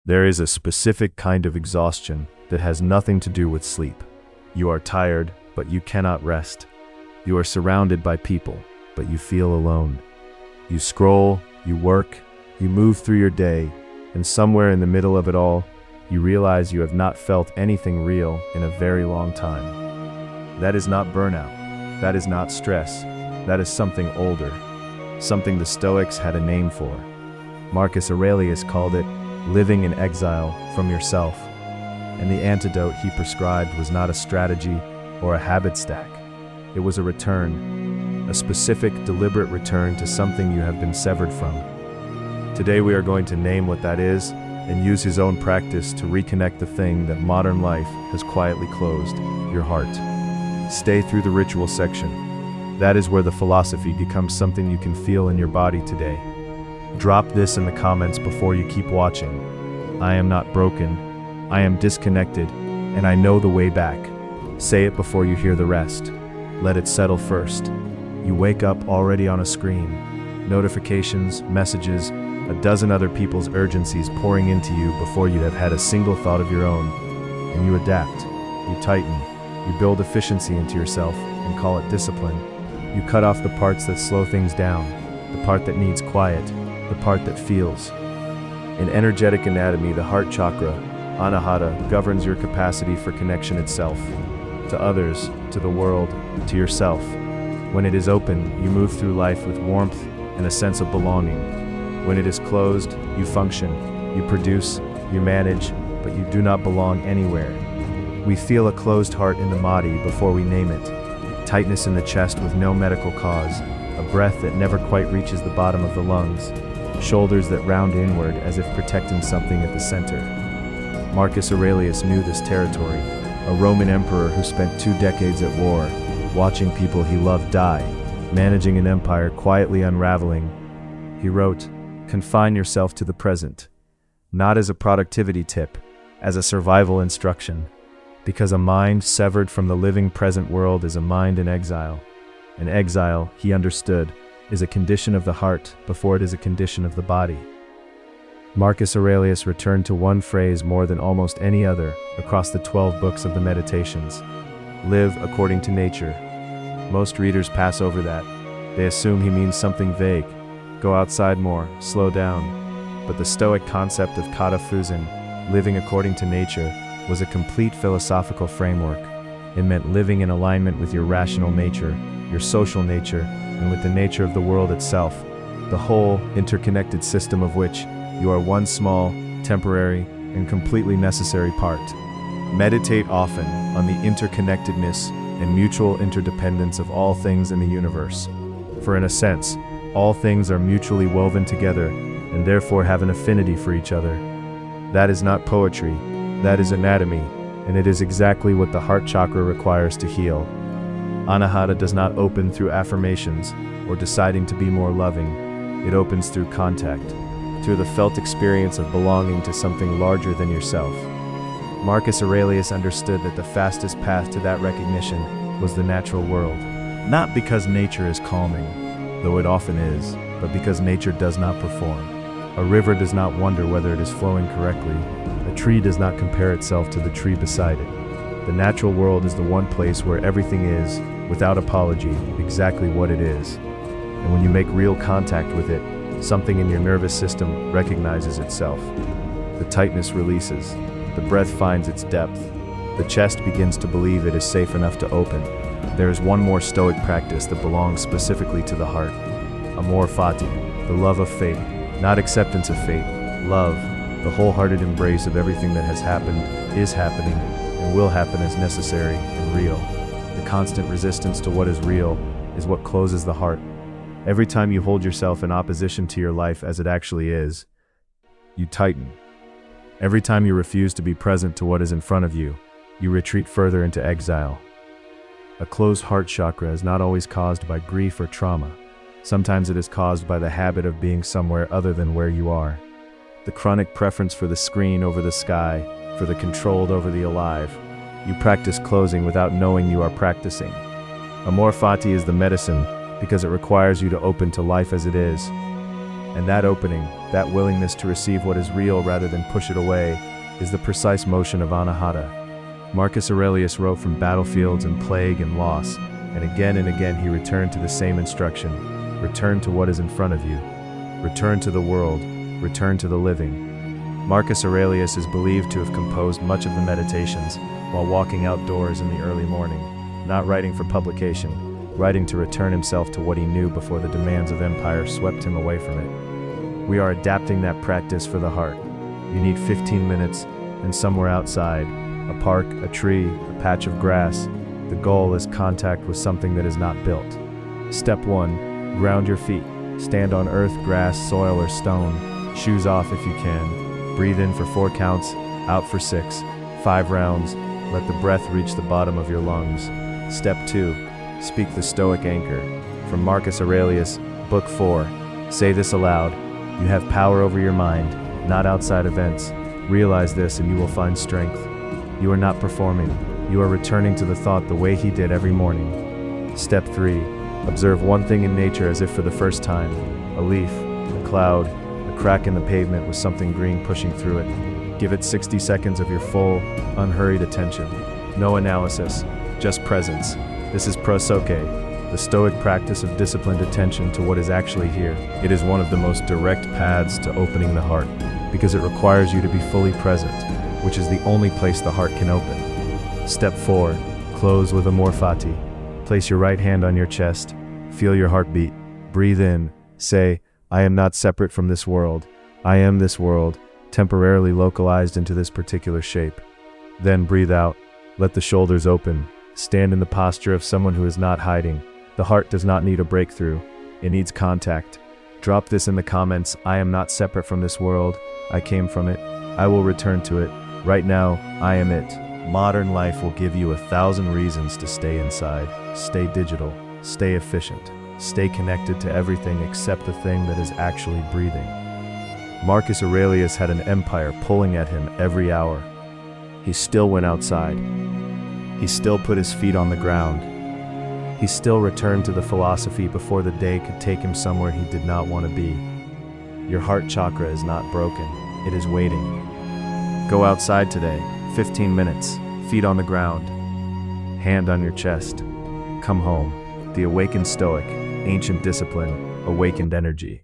There is a specific kind of exhaustion that has nothing to do with sleep. You are tired, but you cannot rest. You are surrounded by people, but you feel alone. You scroll, you work, you move through your day, and somewhere in the middle of it all, you realize you have not felt anything real in a very long time. That is not burnout. That is not stress. That is something older. Something the Stoics had a name for. Marcus Aurelius called it living in exile from yourself. And the antidote he prescribed was not a strategy or a habit stack. It was a return, a specific, deliberate return to something you have been severed from. Today we are going to name what that is and use his own practice to reconnect the thing that modern life has quietly closed, your heart. Stay through the ritual section. That is where the philosophy becomes something you can feel in your body today. Drop this in the comments before you keep watching. I am not broken. I am disconnected, and I know the way back. Say it before you hear the rest. Let it settle first. You wake up already on a screen. Notifications, messages, a dozen other people's urgencies pouring into you before you have had a single thought of your own. And you adapt. You tighten. You build efficiency into yourself and call it discipline. You cut off the parts that slow things down, the part that needs quiet, the part that feels. In energetic anatomy, the heart chakra, Anahata, governs your capacity for connection itself, to others, to the world, to yourself. When it is open, you move through life with warmth and a sense of belonging. When it is closed, you function, you produce, you manage, but you do not belong anywhere. We feel a closed heart in the body before we name it, tightness in the chest with no medical cause, a breath that never quite reaches the bottom of the lungs, shoulders that round inward as if protecting something at the center. Marcus Aurelius knew this territory, a Roman emperor who spent 2 decades at war, watching people he loved die, managing an empire quietly unraveling. He wrote, "Confine yourself to the present," not as a productivity tip, as a survival instruction, because a mind severed from the living present world is a mind in exile. And exile, he understood, is a condition of the heart before it is a condition of the body. Marcus Aurelius returned to one phrase more than almost any other across the 12 books of the Meditations: live according to nature. Most readers pass over that. They assume he means something vague: go outside more, slow down. But the Stoic concept of kata phusin, living according to nature, was a complete philosophical framework. It meant living in alignment with your rational nature, your social nature, and with the nature of the world itself, the whole, interconnected system of which you are one small, temporary, and completely necessary part. Meditate often on the interconnectedness and mutual interdependence of all things in the universe. For in a sense, all things are mutually woven together and therefore have an affinity for each other. That is not poetry, that is anatomy, and it is exactly what the heart chakra requires to heal. Anahata does not open through affirmations or deciding to be more loving. It opens through contact, through the felt experience of belonging to something larger than yourself. Marcus Aurelius understood that the fastest path to that recognition was the natural world. Not because nature is calming, though it often is, but because nature does not perform. A river does not wonder whether it is flowing correctly. A tree does not compare itself to the tree beside it. The natural world is the one place where everything is, without apology, exactly what it is. And when you make real contact with it, something in your nervous system recognizes itself. The tightness releases. The breath finds its depth. The chest begins to believe it is safe enough to open. There is one more Stoic practice that belongs specifically to the heart. Amor, Fati, the love of fate, not acceptance of fate. Love, the wholehearted embrace of everything that has happened, is happening, and will happen as necessary and real. The constant resistance to what is real is what closes the heart. Every time you hold yourself in opposition to your life as it actually is, you tighten. Every time you refuse to be present to what is in front of you, you retreat further into exile. A closed heart chakra is not always caused by grief or trauma. Sometimes it is caused by the habit of being somewhere other than where you are. The chronic preference for the screen over the sky, for the controlled over the alive. You practice closing without knowing you are practicing. Amor, Fati is the medicine because it requires you to open to life as it is. And that opening, that willingness to receive what is real rather than push it away, is the precise motion of Anahata. Marcus Aurelius wrote from battlefields and plague and loss, and again he returned to the same instruction: return to what is in front of you. Return to the world, return to the living. Marcus Aurelius is believed to have composed much of the meditations while walking outdoors in the early morning, not writing for publication, writing to return himself to what he knew before the demands of empire swept him away from it. We are adapting that practice for the heart. You need 15 minutes and somewhere outside, a park, a tree, a patch of grass. The goal is contact with something that is not built. Step 1, ground your feet. Stand on earth, grass, soil, or stone. Shoes off if you can. Breathe in for 4 counts, out for 6, 5 rounds. Let the breath reach the bottom of your lungs. Step 2, speak the Stoic anchor. From Marcus Aurelius, Book 4. Say this aloud: you have power over your mind, not outside events. Realize this and you will find strength. You are not performing. You are returning to the thought the way he did every morning. Step 3. Observe one thing in nature as if for the first time. A leaf, a cloud, a crack in the pavement with something green pushing through it. Give it 60 seconds of your full, unhurried attention. No analysis, just presence. This is prosoke, the Stoic practice of disciplined attention to what is actually here. It is one of the most direct paths to opening the heart, because it requires you to be fully present, which is the only place the heart can open. Step 4. Close with Amor Fati. Place your right hand on your chest. Feel your heartbeat. Breathe in. Say, I am not separate from this world. I am this world, temporarily localized into this particular shape. Then breathe out. Let the shoulders open. Stand in the posture of someone who is not hiding. The heart does not need a breakthrough. It needs contact. Drop this in the comments. I am not separate from this world. I came from it. I will return to it. Right now, I am it. Modern life will give you 1,000 reasons to stay inside. Stay digital. Stay efficient. Stay connected to everything except the thing that is actually breathing. Marcus Aurelius had an empire pulling at him every hour. He still went outside. He still put his feet on the ground. He still returned to the philosophy before the day could take him somewhere he did not want to be. Your heart chakra is not broken. It is waiting. Go outside today. 15 minutes. Feet on the ground. Hand on your chest. Come home. The awakened Stoic. Ancient discipline. Awakened energy.